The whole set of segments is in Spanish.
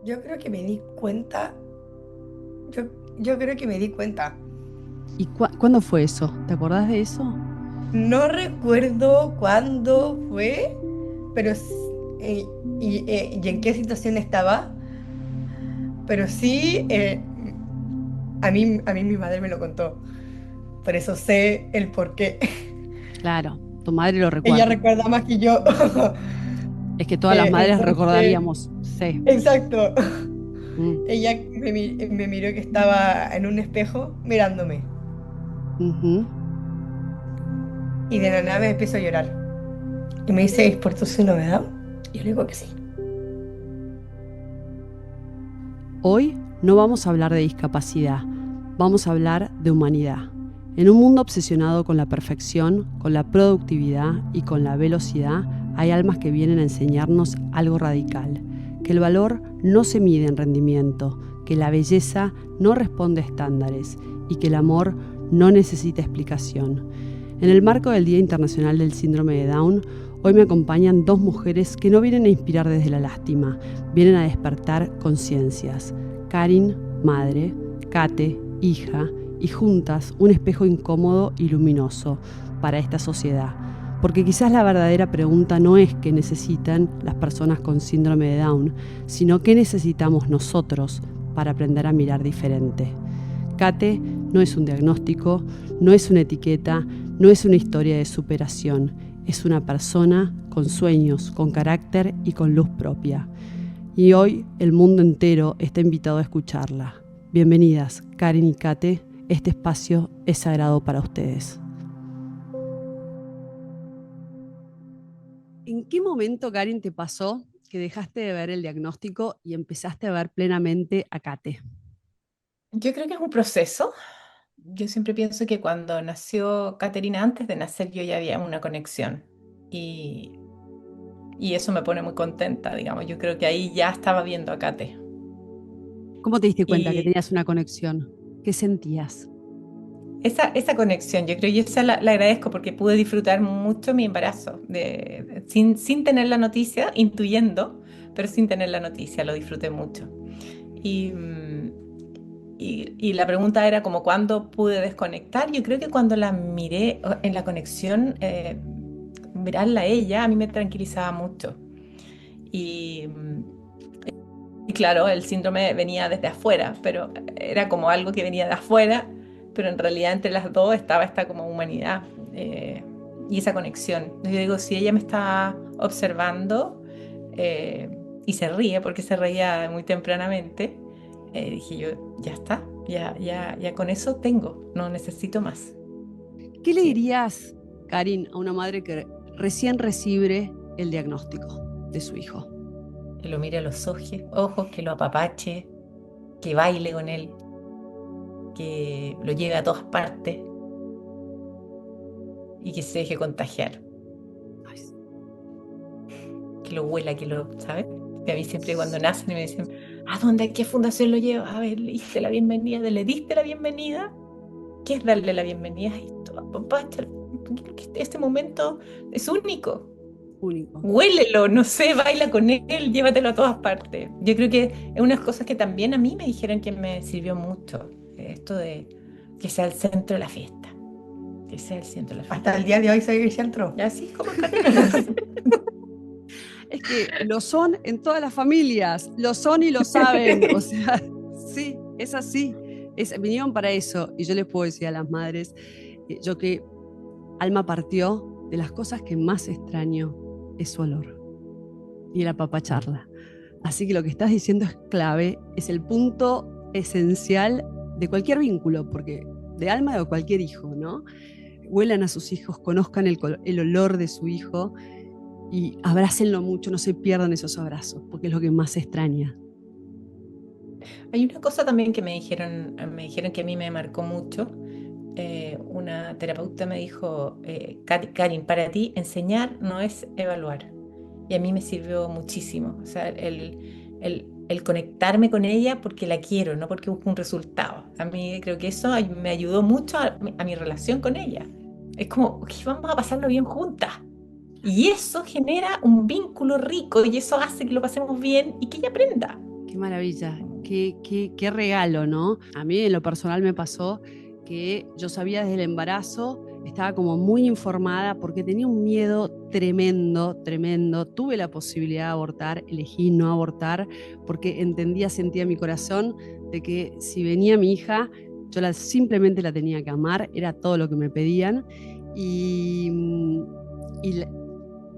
Yo creo que me di cuenta, yo, yo creo que me di cuenta. ¿Y cuándo fue eso? ¿Te acordás de eso? No recuerdo cuándo fue, pero y en qué situación estaba, pero sí, a mí mi madre me lo contó, por eso sé el por qué. Claro, tu madre lo Ella recuerda. recuerda más que yo. Es que todas las madres Entonces, recordaríamos, sí. exacto. Mm, Ella me miró que estaba en un espejo mirándome ujú. y de la nada me empiezo a llorar. Y me dice, ¿es por tu novedad? Y yo le digo que sí. Hoy no vamos a hablar de discapacidad, vamos a hablar de humanidad. En un mundo obsesionado con la perfección, con la productividad y con la velocidad, hay almas que vienen a enseñarnos algo radical, que el valor no se mide en rendimiento, que la belleza no responde a estándares y que el amor no necesita explicación. En el marco del Día Internacional del Síndrome de Down, hoy me acompañan dos mujeres que no vienen a inspirar desde la lástima, vienen a despertar conciencias. Karin, madre, Kate, hija, y juntas un espejo incómodo y luminoso para esta sociedad. Porque quizás la verdadera pregunta no es qué necesitan las personas con síndrome de Down, sino qué necesitamos nosotros para aprender a mirar diferente. Kate no es un diagnóstico, no es una etiqueta, no es una historia de superación, es una persona con sueños, con carácter y con luz propia. Y hoy el mundo entero está invitado a escucharla. Bienvenidas, Karen y Kate, este espacio es sagrado para ustedes. ¿En qué momento, Karen, te pasó que dejaste de ver el diagnóstico y empezaste a ver plenamente a Kate? Yo creo que es un proceso. Yo siempre pienso que cuando nació Caterina, antes de nacer, yo ya había una conexión. Y, y eso me pone muy contenta, digamos. Yo creo que ahí ya estaba viendo a Kate. ¿Cómo te diste cuenta que Y tenías una conexión? ¿Qué sentías? esa conexión, yo creo que esa la agradezco porque pude disfrutar mucho mi embarazo, sin tener la noticia, intuyendo, pero sin tener la noticia, lo disfruté mucho. Y, y la pregunta era como cuándo pude desconectar. Yo creo que cuando la miré en la conexión, mirarla a ella, a mí me tranquilizaba mucho. Y, y claro, el síndrome venía desde afuera, pero era como algo que venía de afuera, pero en realidad entre las dos estaba esta como humanidad y esa conexión. Yo digo, si ella me está observando eh, y se ríe, porque se reía muy tempranamente, dije yo, ya está, ya con eso tengo, no necesito más. ¿Qué le Sí, dirías, Karin, a una madre que recién recibe el diagnóstico de su hijo? que lo mire a los ojos, que lo apapache, que baile con él, que lo lleve a todas partes y que se deje contagiar, Ay, que lo huela, ¿sabes? Que a mí siempre cuando nacen me dicen, ¿a dónde, a qué fundación lo lleva? A ver, ¿le diste la bienvenida? ¿Le diste la bienvenida? ¿Qué es darle la bienvenida? Esto, apapacha, este momento es único. único. Huélelo, no sé, baila con él, llévatelo a todas partes. Yo creo que es unas cosas que también a mí me dijeron que me sirvió mucho. Esto de que sea el centro de la fiesta. Que sea el centro de la Hasta fiesta. el día de hoy soy el centro. Y así como Caterina. Es que lo son en todas las familias, lo son y lo saben. O sea, sí, es así. Vinieron para eso. Y yo les puedo decir a las madres, yo que Alma partió de las cosas que más extraño es su olor y el apapacharla. Así que lo que estás diciendo es clave, es el punto esencial de cualquier vínculo, porque de Alma o cualquier hijo, ¿no? Huelan a sus hijos, conozcan el olor de su hijo y abrácenlo mucho, no se pierdan esos abrazos, porque es lo que más se extraña. Hay una cosa también que me dijeron que a mí me marcó mucho. Una terapeuta me dijo, Karin, para ti enseñar no es evaluar. Y a mí me sirvió muchísimo. O sea, el conectarme con ella porque la quiero, no porque busco un resultado. A mí creo que eso me ayudó mucho a mi relación con ella. Es como, "Ok, vamos a pasarlo bien juntas. Y eso genera un vínculo rico y eso hace que lo pasemos bien y que ella aprenda. Qué maravilla, qué regalo, ¿no? A mí en lo personal me pasó que yo sabía desde el embarazo, estaba como muy informada porque tenía un miedo tremendo, tremendo. Tuve la posibilidad de abortar, elegí no abortar porque entendía, sentía en mi corazón de que si venía mi hija, simplemente la tenía que amar, era todo lo que me pedían. Y, y,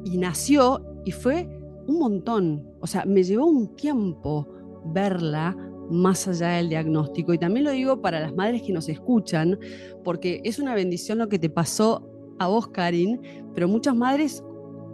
y nació y fue un montón. O sea, me llevó un tiempo verla más allá del diagnóstico. Y también lo digo para las madres que nos escuchan, porque es una bendición lo que te pasó a vos, Karin, pero muchas madres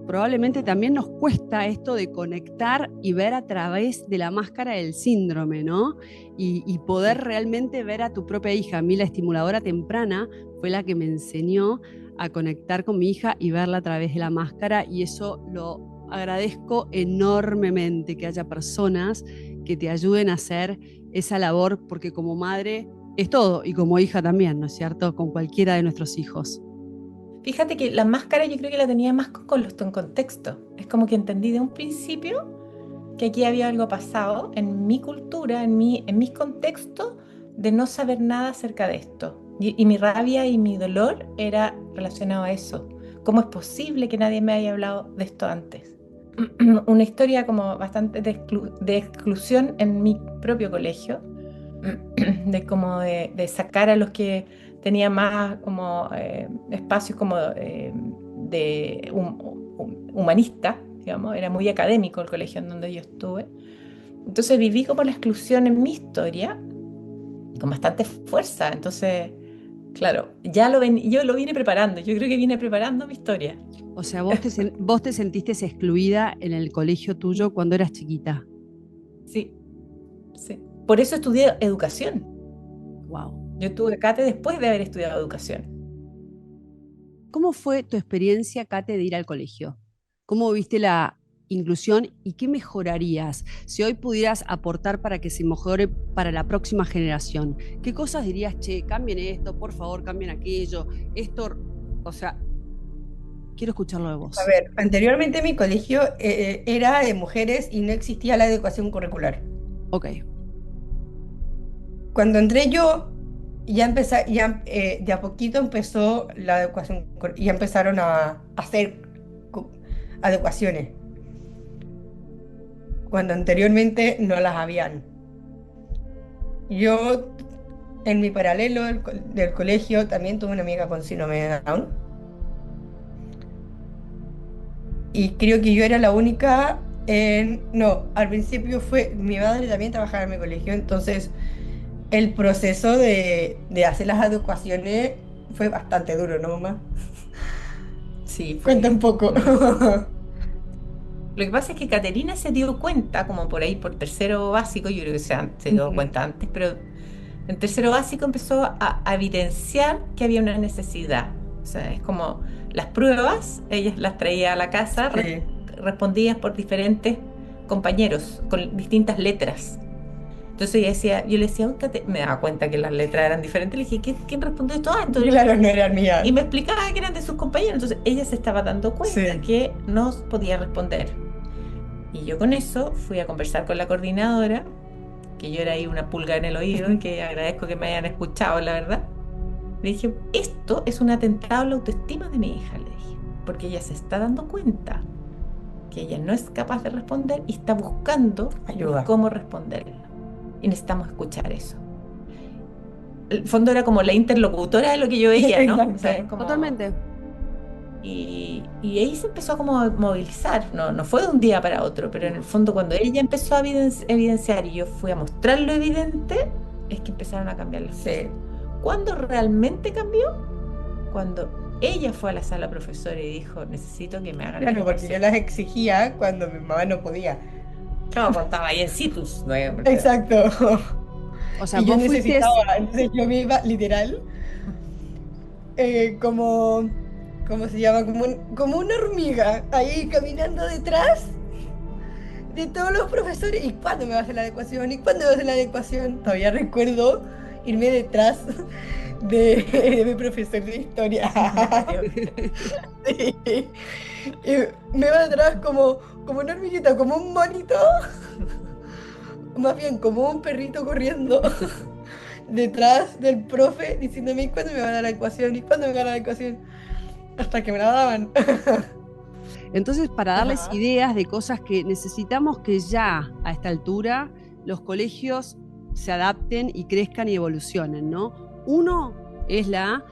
probablemente también nos cuesta esto de conectar y ver a través de la máscara del síndrome, ¿no? Y poder realmente ver a tu propia hija. A mí la estimuladora temprana fue la que me enseñó a conectar con mi hija y verla a través de la máscara, y eso lo agradezco enormemente, que haya personas que te ayuden a hacer esa labor, porque como madre es todo, y como hija también, ¿no es cierto? Con cualquiera de nuestros hijos. Fíjate que la máscara yo creo que la tenía más con contexto. Es como que entendí de un principio que aquí había algo pasado en mi cultura, en mis contextos, de no saber nada acerca de esto. Y mi rabia y mi dolor era relacionado a eso. ¿Cómo es posible que nadie me haya hablado de esto antes? Una historia como bastante de exclusión en mi propio colegio, de como de sacar a los que tenían más como espacios como humanista, digamos, era muy académico el colegio en donde yo estuve. Entonces viví como la exclusión en mi historia con bastante fuerza. Entonces, claro, yo lo vine preparando, yo creo que vine preparando mi historia. O sea, vos te sentiste excluida en el colegio tuyo cuando eras chiquita. Sí, sí. Por eso estudié educación. Wow. Yo tuve CATE después de haber estudiado educación. ¿Cómo fue tu experiencia, Kate, de ir al colegio? ¿Cómo viste la inclusión y qué mejorarías si hoy pudieras aportar para que se mejore para la próxima generación? ¿Qué cosas dirías, che, cambien esto, por favor, cambien aquello? Esto, o sea, quiero escucharlo de A vos. ver, anteriormente mi colegio era de mujeres y no existía la educación curricular. Ok, Cuando entré yo, de a poquito empezó la educación, ya empezaron a hacer cu- adecuaciones, cuando anteriormente no las habían. Yo, en mi paralelo del colegio, también tuve una amiga con síndrome de Down, y creo que yo era la única no, al principio fue, mi madre también trabajaba en mi colegio, entonces el proceso de hacer las adecuaciones fue bastante duro, ¿no, mamá? Sí, Cuenta un fue poco. muy... Lo que pasa es que Caterina se dio cuenta, como por ahí por tercero básico, yo creo que se dio Ujú. cuenta antes, pero en tercero básico empezó a evidenciar que había una necesidad. O sea, es como las pruebas, ellas las traía a la casa, Sí. respondidas por diferentes compañeros, con distintas letras. Entonces ella decía, yo le decía, "Uy, me daba cuenta que las letras eran diferentes, le dije, ¿quién respondió esto? Ah, entonces, Claro, no eran mías. y me explicaba que eran de sus compañeros, entonces ella se estaba dando cuenta Sí. que no podía responder. Y yo con eso fui a conversar con la coordinadora, que yo era ahí una pulga en el oído y que agradezco que me hayan escuchado, la verdad. Le dije, esto es un atentado a la autoestima de mi hija, le dije, porque ella se está dando cuenta que ella no es capaz de responder y está buscando el Ayuda. cómo responderlo. Y necesitamos escuchar eso. El fondo era como la interlocutora de lo que yo veía, ¿no? O sea, es Exacto. como... totalmente. Y ahí se empezó como a movilizar, no fue de un día para otro, pero en el fondo cuando ella empezó a evidenciar y yo fui a mostrar lo evidente, es que empezaron a cambiar las cosas. Sí. ¿Cuándo realmente cambió? Cuando ella fue a la sala profesora y dijo, necesito que me hagan Claro, porque yo educación. las exigía cuando mi mamá no podía. Claro, contaba ahí en situs, ¿no? Exacto. O sea, Y yo vos fuiste, necesitaba, entonces yo me iba literal como, ¿cómo se llama? Como una hormiga, ahí caminando detrás de todos los profesores. ¿Y cuándo me va a hacer la adecuación? ¿Y cuándo me va a hacer la adecuación? Todavía recuerdo irme detrás de mi profesor de historia. Sí. Y me va detrás como una hormiguita, como un monito, más bien como un perrito corriendo detrás del profe diciéndome: ¿y cuándo me van a dar la ecuación? ¿Y cuándo me van a dar la ecuación? Hasta que me la daban. Entonces, para darles Ajá. ideas de cosas que necesitamos que ya a esta altura los colegios se adapten y crezcan y evolucionen, ¿no? Uno es la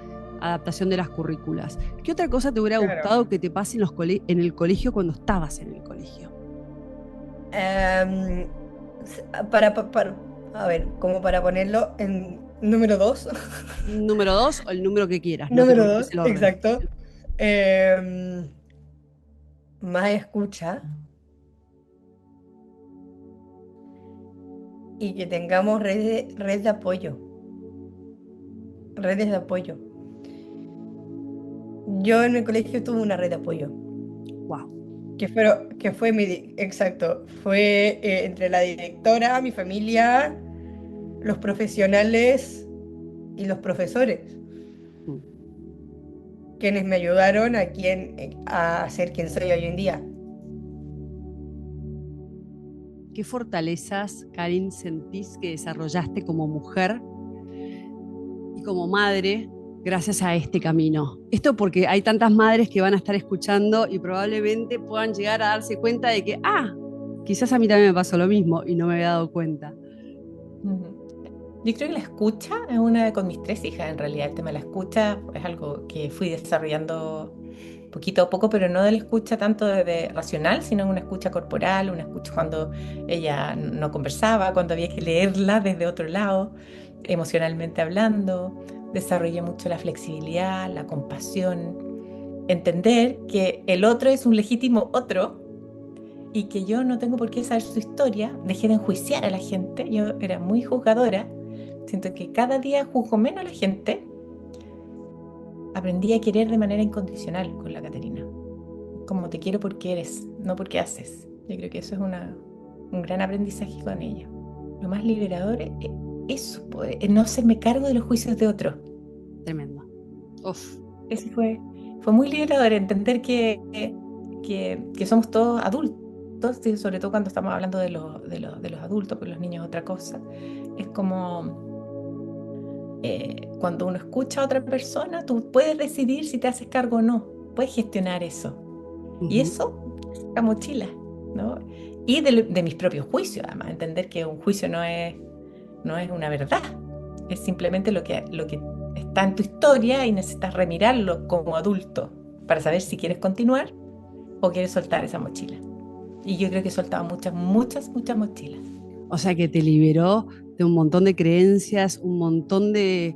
adaptación de las currículas. ¿Qué otra cosa te hubiera Claro. gustado que te pase en el colegio cuando estabas en el colegio? Em, a ver, como para ponerlo en número dos. Número dos o el número que quieras, no te Número preocupes dos, el orden. exacto. Em, Más escucha y que tengamos red de apoyo. Redes de apoyo. Yo en el colegio tuve una red de apoyo. Wow. Que fue exacto, fue entre la directora, mi familia, los profesionales y los profesores, quienes me ayudaron a ser quien soy hoy en día. ¿Qué fortalezas, Karin, sentís que desarrollaste como mujer y como madre gracias a este camino? Esto porque hay tantas madres que van a estar escuchando y probablemente puedan llegar a darse cuenta de que, quizás a mí también me pasó lo mismo y no me había dado cuenta. Ujú. Yo creo que la escucha es una con mis tres hijas, en realidad. El tema de la escucha es algo que fui desarrollando poquito a poco, pero no de la escucha tanto de racional, sino una escucha corporal, una escucha cuando ella no conversaba, cuando había que leerla desde otro lado, emocionalmente hablando. Desarrollé mucho la flexibilidad, la compasión, entender que el otro es un legítimo otro y que yo no tengo por qué saber su historia. Dejé de enjuiciar a la gente, yo era muy juzgadora. Siento que cada día juzgo menos a la gente. Aprendí a querer de manera incondicional con la Caterina. Como te quiero porque eres, no porque haces. Yo creo que eso es un gran aprendizaje con ella. Lo más liberador es eso, no hacerme cargo de los juicios de otros. Tremendo. Uf. Eso fue muy liberador, entender que somos todos adultos, y sobre todo cuando estamos hablando de los adultos, porque los niños es otra cosa. Es como cuando uno escucha a otra persona, tú puedes decidir si te haces cargo o no, puedes gestionar eso. Y Ujú. eso es la mochila, ¿no? Y de mis propios juicios, además, entender que un juicio no es una verdad, es simplemente lo que está en tu historia y necesitas remirarlo como adulto para saber si quieres continuar o quieres soltar esa mochila. Y yo creo que he soltado muchas, muchas, muchas mochilas. O sea que te liberó de un montón de creencias, un montón de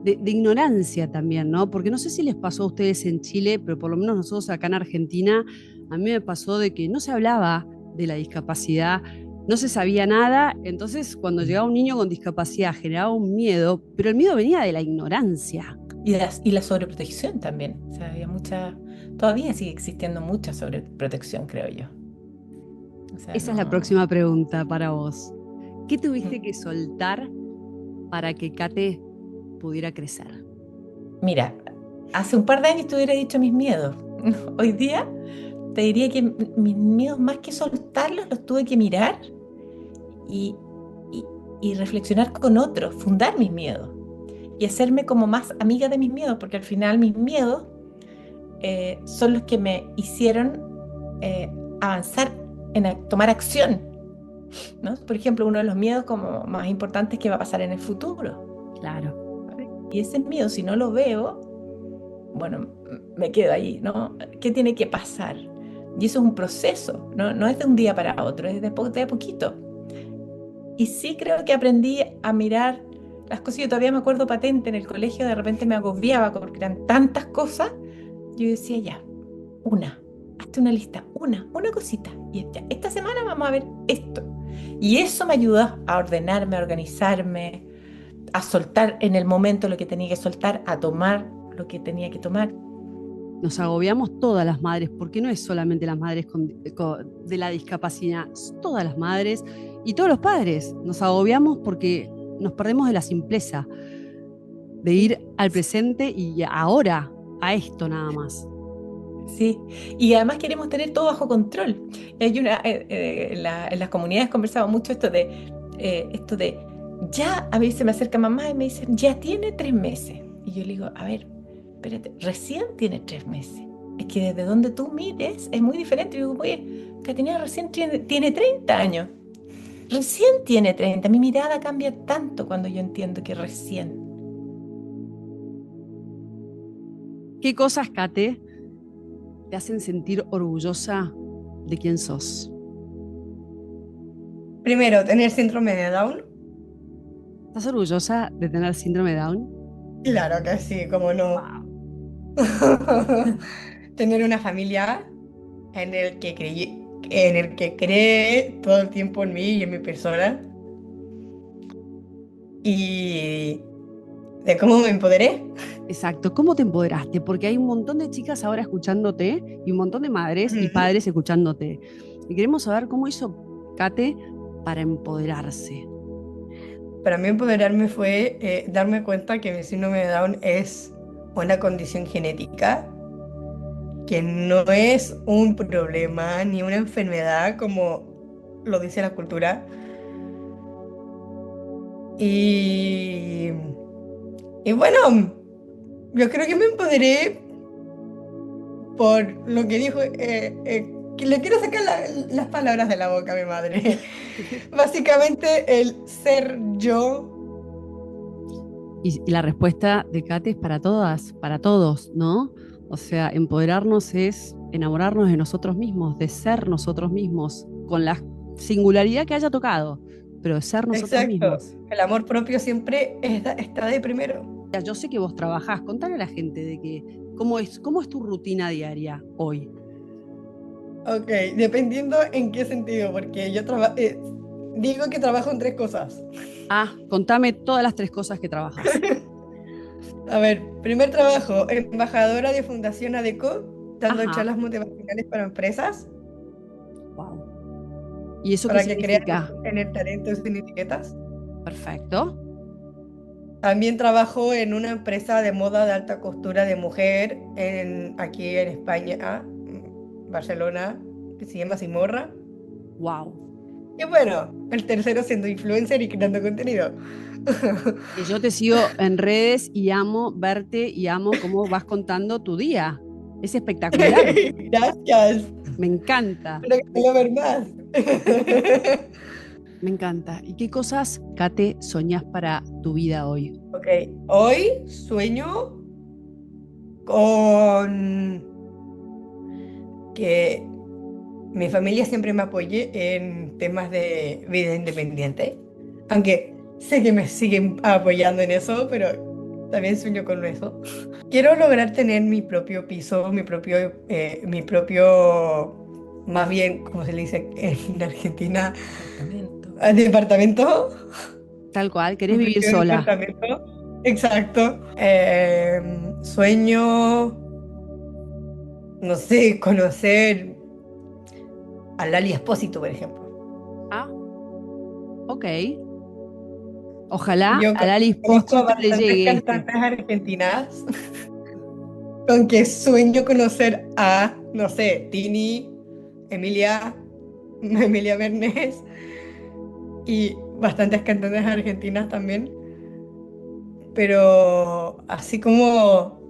ignorancia también, ¿no? Porque no sé si les pasó a ustedes en Chile, pero por lo menos nosotros acá en Argentina, a mí me pasó de que no se hablaba de la discapacidad, no se sabía nada, entonces cuando llegaba un niño con discapacidad generaba un miedo, pero el miedo venía de la ignorancia. Y la sobreprotección también. O sea, todavía sigue existiendo mucha sobreprotección, creo yo. O sea, Esa es la no. próxima pregunta para vos. ¿Qué tuviste que soltar para que Kate pudiera crecer? Mira, hace un par de años te hubiera dicho mis miedos. Hoy día te diría que mis miedos, más que soltarlos, los tuve que mirar y, y- y reflexionar con otros, fundar mis miedos y hacerme como más amiga de mis miedos, porque al final mis miedos son los que me hicieron avanzar en tomar acción, ¿no? Por ejemplo, uno de los miedos como más importantes que va a pasar en el futuro. Claro. Y ese miedo, si no lo veo, bueno, me quedo ahí, ¿no? ¿Qué tiene que pasar? Y eso es un proceso, ¿no? No es de un día para otro, es de a poquito. Y sí creo que aprendí a mirar las cosas. Yo todavía me acuerdo patente en el colegio, de repente me agobiaba porque eran tantas cosas. Yo decía, ya, hazte una lista, una cosita. Y ya, esta semana vamos a ver esto. Y eso me ayudó a ordenarme, a organizarme, a soltar en el momento lo que tenía que soltar, a tomar lo que tenía que tomar. Nos agobiamos todas las madres, porque no es solamente las madres de la discapacidad, todas las madres y todos los padres. Nos agobiamos porque nos perdemos de la simpleza, de Sí, ir al presente y ahora, a esto nada más. Sí, y además queremos tener todo bajo control. Hay en las comunidades conversamos mucho esto de, ya, a veces me acerca mamá y me dicen, ya tiene 3 meses. Y yo le digo, a ver, espérate, recién tiene 3 meses. Es que desde donde tú mires es muy diferente. Y digo, oye, Caterina recién tiene 30 años. Recién tiene 30. Mi mirada cambia tanto cuando yo entiendo que recién. ¿Qué cosas, Kate, te hacen sentir orgullosa de quién sos? Primero, tener síndrome de Down. ¿Estás orgullosa de tener síndrome de Down? Claro que sí, cómo no. Wow. Tener una familia en el que cree todo el tiempo en mí y en mi persona. Y de cómo me empoderé. Exacto, ¿cómo te empoderaste? Porque hay un montón de chicas ahora escuchándote y un montón de madres y Ujú. padres escuchándote. Y queremos saber cómo hizo Kate para empoderarse. Para mí empoderarme fue darme cuenta que mi síndrome de Down es una condición genética, que no es un problema ni una enfermedad como lo dice la cultura. Y, y bueno, yo creo que me empoderé por lo que dijo, que le quiero sacar las palabras de la boca a mi madre. Básicamente el ser yo. Y la respuesta de Kate es para todas, para todos, ¿no? O sea, empoderarnos es enamorarnos de nosotros mismos, de ser nosotros mismos, con la singularidad que haya tocado, pero de ser nosotros Exacto. mismos. El amor propio siempre está de primero. Ya, yo sé que vos trabajás, contale a la gente de que cómo es tu rutina diaria hoy. Ok, dependiendo en qué sentido, porque digo que trabajo en tres cosas. Ah, contame todas las tres cosas que trabajas. A ver, primer trabajo, embajadora de Fundación ADECO, dando Ajá, charlas motivacionales para empresas, wow. ¿Y eso qué para que crean significa? en el talento sin etiquetas. Perfecto. También trabajo en una empresa de moda de alta costura de mujer aquí en España, Barcelona, que se llama Simorra. Wow. Y bueno, el tercero siendo influencer y creando contenido. Que yo te sigo en redes y amo verte y amo cómo vas contando tu día. Es espectacular. Gracias. Me encanta. Espero que pueda ver más. Me encanta. ¿Y qué cosas, Kate, soñás para tu vida hoy? Ok, hoy sueño con que mi familia siempre me apoye en temas de vida independiente, aunque sé que me siguen apoyando en eso, pero también sueño con eso. Quiero lograr tener mi propio piso, más bien, como se le dice en Argentina, Departamento. departamento, Tal cual, querés mi vivir propio sola. departamento. Exacto. Sueño, no sé, conocer a Lali Espósito, por ejemplo. Ah, ok. Ojalá Yo a Lali conozco a Espósito le bastantes llegue este. cantantes argentinas con que sueño conocer a, no sé, Tini, Emilia, Emilia Bernes y bastantes cantantes argentinas también. Pero así como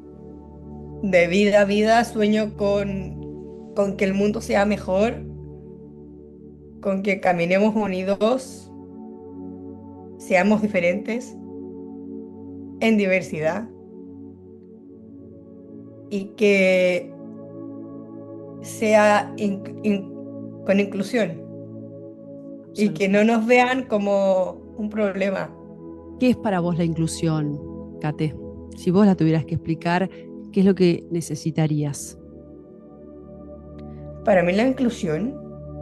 de vida a vida, sueño con que el mundo sea mejor, con que caminemos unidos, seamos diferentes, en diversidad y que sea con inclusión y que no Absolutamente. nos vean como un problema. ¿Qué es para vos la inclusión, Kate? Si vos la tuvieras que explicar, ¿qué es lo que necesitarías? Para mí la inclusión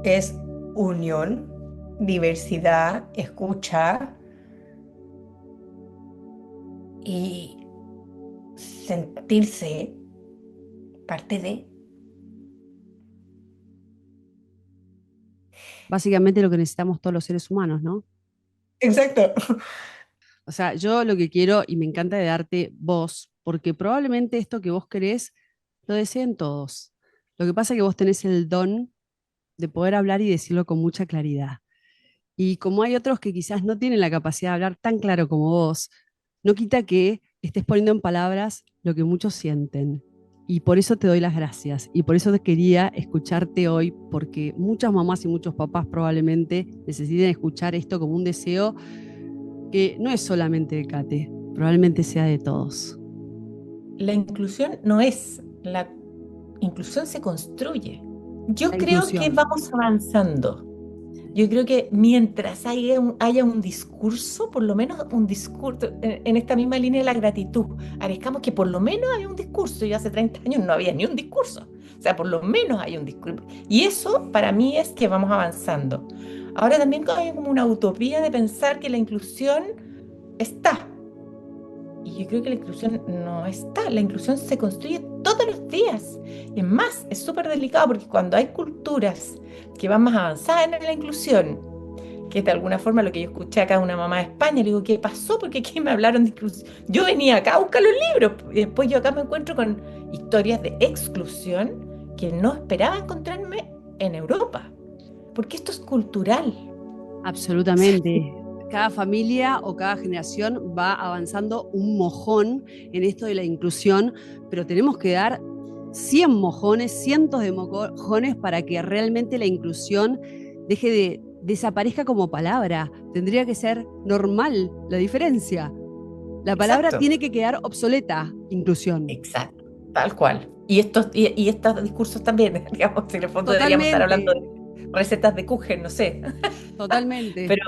es unión, diversidad, escucha y sentirse parte de. Básicamente lo que necesitamos todos los seres humanos, ¿no? Exacto. O sea, yo lo que quiero y me encanta de darte voz, porque probablemente esto que vos querés lo deseen todos. Lo que pasa es que vos tenés el don de poder hablar y decirlo con mucha claridad. Y como hay otros que quizás no tienen la capacidad de hablar tan claro como vos, no quita que estés poniendo en palabras lo que muchos sienten. Y por eso te doy las gracias. Y por eso te quería escucharte hoy, porque muchas mamás y muchos papás probablemente necesiten escuchar esto como un deseo que no es solamente de Kate, probablemente sea de todos. La inclusión no es, la inclusión se construye. Yo La creo que inclusión. vamos avanzando. Yo creo que mientras haya un discurso, por lo menos un discurso, en esta misma línea de la gratitud, agregamos que por lo menos hay un discurso. Yo hace 30 años no había ni un discurso. O sea, por lo menos hay un discurso. Y eso para mí es que vamos avanzando. Ahora también hay como una utopía de pensar que la inclusión está. Y yo creo que la inclusión no está, la inclusión se construye todos los días. Y es más, es súper delicado porque cuando hay culturas que van más avanzadas en la inclusión, que es de alguna forma lo que yo escuché acá de una mamá de España, le digo, ¿qué pasó? Porque aquí me hablaron de inclusión. Yo venía acá a buscar los libros y después yo acá me encuentro con historias de exclusión que no esperaba encontrarme en Europa, porque esto es cultural. Absolutamente. Cada familia o cada generación va avanzando un mojón en esto de la inclusión, pero tenemos que dar 100 mojones, cientos de mojones para que realmente la inclusión desaparezca como palabra. Tendría que ser normal la diferencia. La palabra Exacto. tiene que quedar obsoleta, inclusión. Exacto, tal cual. Y estos discursos también, digamos, en el fondo deberíamos estar hablando Totalmente, de recetas de Kuchen, no sé. totalmente. Pero,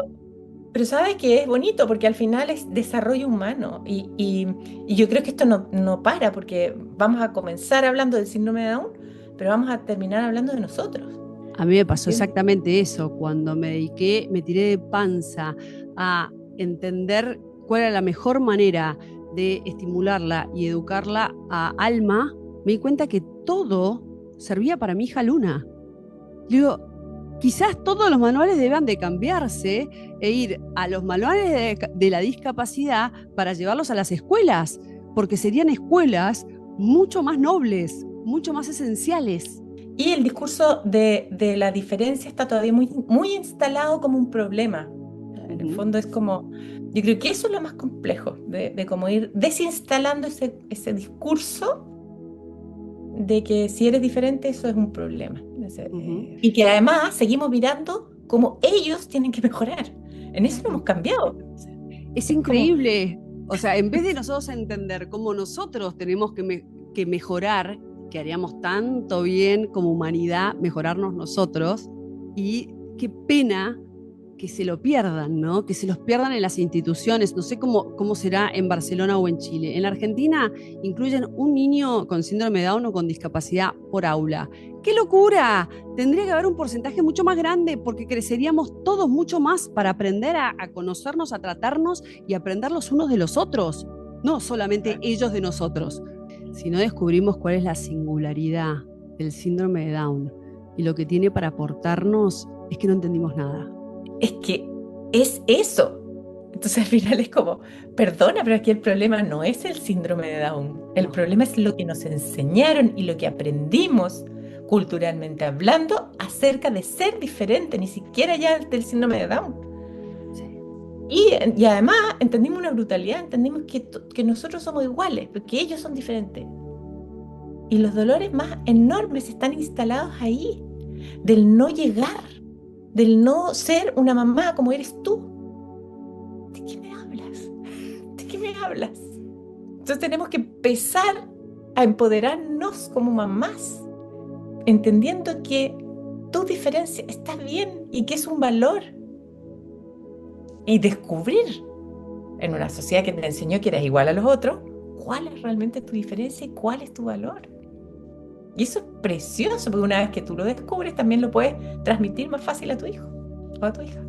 pero sabes que es bonito porque al final es desarrollo humano y yo creo que esto no para porque vamos a comenzar hablando del síndrome de Down, pero vamos a terminar hablando de nosotros. A mí me pasó ¿Entiendes? exactamente eso, cuando me tiré de panza a entender cuál era la mejor manera de estimularla y educarla a Alma, me di cuenta que todo servía para mi hija Luna. Digo, quizás todos los manuales deban de cambiarse e ir a los manuales de la discapacidad para llevarlos a las escuelas, porque serían escuelas mucho más nobles, mucho más esenciales. Y el discurso de la diferencia está todavía muy, muy instalado como un problema. En el Ujú. fondo es como, yo creo que eso es lo más complejo, de cómo ir desinstalando ese discurso de que si eres diferente eso es un problema. Ujú. Y que además seguimos mirando cómo ellos tienen que mejorar. En eso no hemos cambiado. Es Es como, increíble. O sea, en vez de nosotros entender cómo nosotros tenemos que mejorar, que haríamos tanto bien como humanidad mejorarnos nosotros, y qué pena que se lo pierdan, ¿no? Que se los pierdan en las instituciones. No sé cómo será en Barcelona o en Chile. En la Argentina incluyen un niño con síndrome de Down o con discapacidad por aula. ¡Qué locura! Tendría que haber un porcentaje mucho más grande porque creceríamos todos mucho más para aprender a conocernos, a tratarnos y aprender los unos de los otros. No solamente ellos de nosotros. Si no descubrimos cuál es la singularidad del síndrome de Down y lo que tiene para aportarnos, es que no entendimos nada. es que es eso. Entonces al final es como, perdona, pero aquí el problema no es el síndrome de Down. El No. problema es lo que nos enseñaron y lo que aprendimos culturalmente hablando acerca de ser diferente, ni siquiera ya del síndrome de Down. Sí. Y además entendimos una brutalidad, entendimos que nosotros somos iguales, porque ellos son diferentes. Y los dolores más enormes están instalados ahí, del no llegar, del no ser una mamá como eres tú. ¿De qué me hablas? ¿De qué me hablas? Entonces tenemos que empezar a empoderarnos como mamás, entendiendo que tu diferencia está bien y que es un valor. Y descubrir en una sociedad que te enseñó que eres igual a los otros, cuál es realmente tu diferencia y cuál es tu valor. Y eso es precioso, porque una vez que tú lo descubres, también lo puedes transmitir más fácil a tu hijo o a tu hija.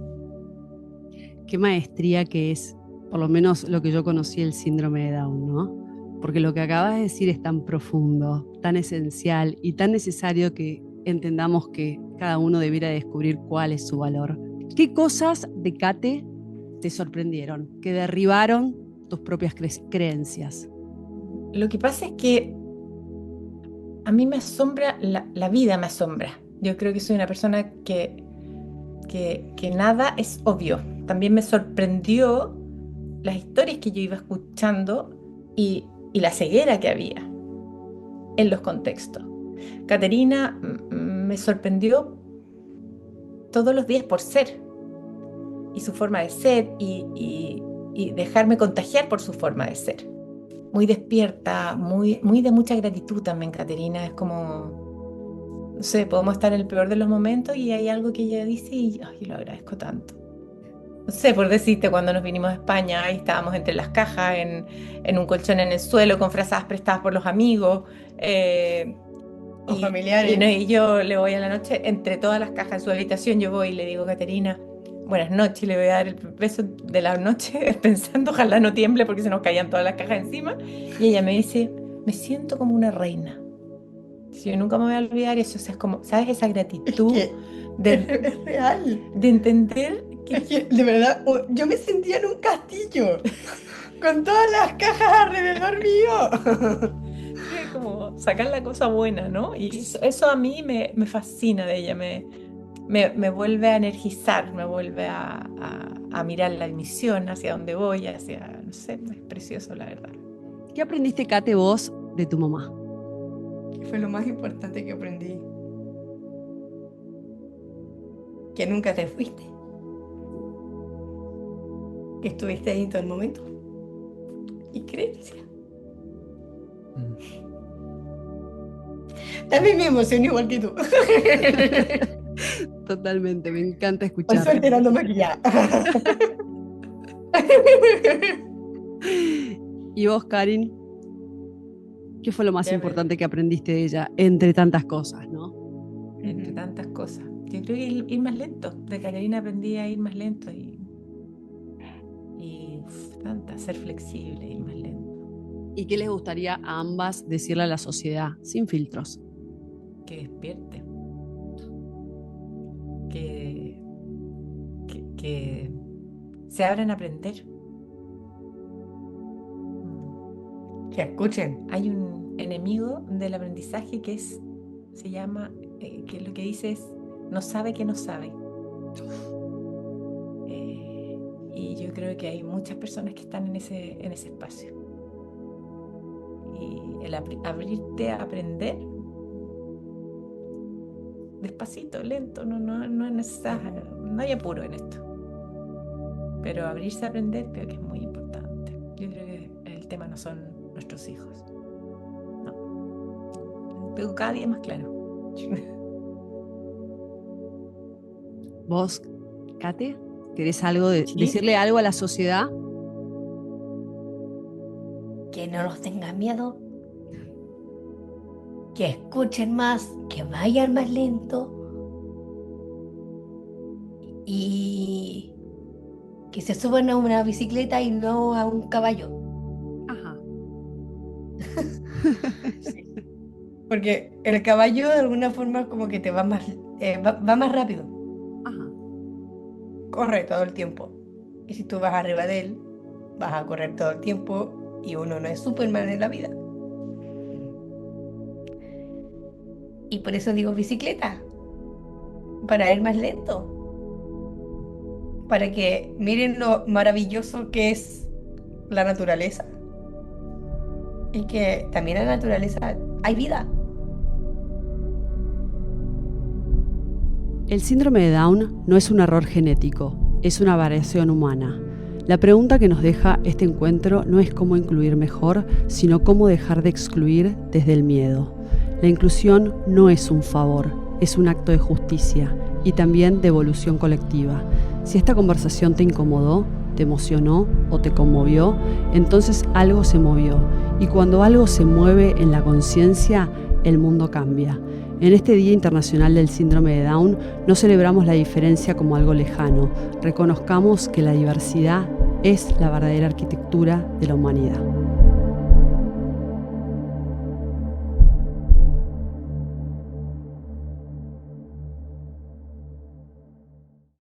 Qué maestría que es, por lo menos lo que yo conocí el síndrome de Down, ¿no? Porque lo que acabas de decir es tan profundo, tan esencial y tan necesario que entendamos que cada uno debiera descubrir cuál es su valor. ¿Qué cosas de Kate te sorprendieron, que derribaron tus propias creencias? Lo que pasa es que a mí me asombra, la vida me asombra. Yo creo que soy una persona que nada es obvio. También me sorprendió las historias que yo iba escuchando y la ceguera que había en los contextos. Caterina me sorprendió todos los días por ser y su forma de ser y dejarme contagiar por su forma de ser. Muy despierta, muy de mucha gratitud también, Caterina. Es como, no sé, podemos estar en el peor de los momentos y hay algo que ella dice y ay, lo agradezco tanto. No sé, por decirte, cuando nos vinimos a España, ahí estábamos entre las cajas, en un colchón en el suelo, con frazadas prestadas por los amigos. O familiares. Y yo le voy a la noche, entre todas las cajas en su habitación, yo voy y le digo, Caterina, buenas noches, le voy a dar el beso de la noche, pensando, ojalá no tiemble porque se nos caían todas las cajas encima. Y ella me dice, me siento como una reina. Si yo nunca me voy a olvidar eso, o sea, es como, ¿sabes? Esa gratitud Es real. de entender Es que, de verdad, yo me sentía en un castillo, con todas las cajas alrededor mío. como sacar la cosa buena, ¿no? Y eso a mí me fascina de ella, me vuelve a energizar, me vuelve a mirar la misión, hacia dónde voy, hacia, no sé, es precioso, la verdad. ¿Qué aprendiste, Kate, vos de tu mamá? ¿Qué fue lo más importante que aprendí? Que nunca te fuiste. Que estuviste ahí todo el momento. Y creencia. También me emociono igual que tú. Totalmente, me encanta Por escuchar. suerte ando maquillada. ¿Y vos, Karin? ¿Qué fue lo más Ya me- importante que aprendiste de ella, entre tantas cosas, ¿no? Entre tantas cosas. Yo creo que ir más lento. De Caterina aprendí a ir más lento y ser flexible, ir más lento. ¿Y qué les gustaría a ambas decirle a la sociedad, sin filtros? Que despierte. Que se abran a aprender. Que escuchen. Hay un enemigo del aprendizaje se llama, que lo que dice es, no sabe que no sabe. Y yo creo que hay muchas personas que están en ese espacio. Y el abrirte a aprender, despacito, lento, no es necesario, no hay apuro en esto. Pero abrirse a aprender creo que es muy importante. Yo creo que el tema no son nuestros hijos. No. Tengo cada día más claro. ¿Vos, Kate, querés Sí. decirle algo a la sociedad? Que no los tengan miedo. Que escuchen más. Que vayan más lento. Y que se suban a una bicicleta y no a un caballo. Ajá. Porque el caballo de alguna forma como que te va más rápido. Ajá. Corre todo el tiempo. Y si tú vas arriba de él, vas a correr todo el tiempo y uno no es Superman en la vida. Y por eso digo bicicleta. Para ir más lento. Para que miren lo maravilloso que es la naturaleza. Y que también en la naturaleza hay vida. El síndrome de Down no es un error genético, es una variación humana. La pregunta que nos deja este encuentro no es cómo incluir mejor, sino cómo dejar de excluir desde el miedo. La inclusión no es un favor, es un acto de justicia y también de evolución colectiva. Si esta conversación te incomodó, te emocionó o te conmovió, entonces algo se movió. Y cuando algo se mueve en la conciencia, el mundo cambia. En este Día Internacional del Síndrome de Down no celebramos la diferencia como algo lejano. Reconozcamos que la diversidad es la verdadera arquitectura de la humanidad.